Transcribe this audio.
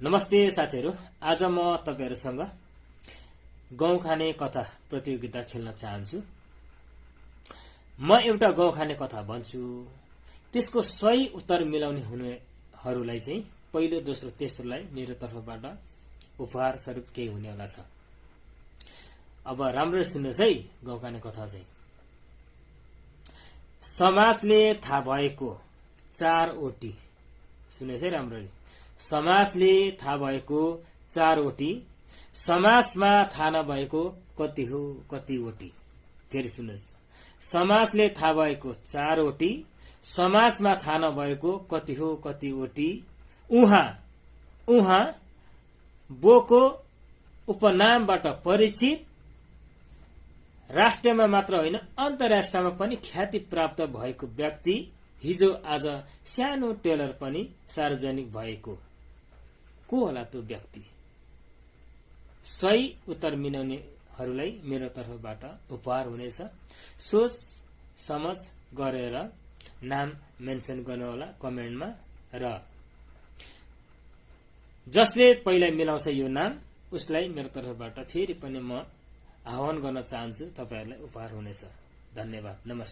नमस्ते साथीहरू, आज म तपाईहरुसँग गाउँ खाने कथा प्रतियोगिता खेल्न चाहन्छु। म एउटा गाउँ खाने कथा भन्छु, त्यसको सही उत्तर मिलाउने हुनेहरूलाई चाहिँ पहिलो, दोस्रो, तेस्रोलाई मेरो तर्फबाट उपहार स्वरूप केही हुनेवाला छ। अब राम्ररी सुन्नुहोस् है। गाउँ खाने कथा चाहिँ समाजले थाहा भएको 4 ओटी। सुन्नुहोस् है राम्ररी। समाजले थाहा भएको 4 ओटी, समाजमा थाहा नभएको कति हो कति ओटी। फेरि सुन्नुहोस्। समाजले थाहा भएको 4 ओटी, समाजमा थाहा नभएको कति हो कति ओटी। उहाँ बोको उपनामबाट परिचित, राष्ट्रमा मात्र होइन अन्तर्राष्ट्रमा पनि ख्याति प्राप्त भएको व्यक्ति, हिजो आज सानो टेलर पनि सार्वजनिक भएको। को होला त्यो व्यक्ति? सही उत्तर मिलाउनेहरूलाई मेरो तर्फबाट उपहार हुनेछ। सोच समझ गरेर नाम मेन्सन गर्नुहोला कमेन्टमा। र जसले पहिला मिलाउँछ यो नाम, उसलाई मेरो तर्फबाट फेरि पनि म आह्वान गर्न चाहन्छु, तपाईहरुलाई उपहार हुनेछ। धन्यवाद। नमस्ते।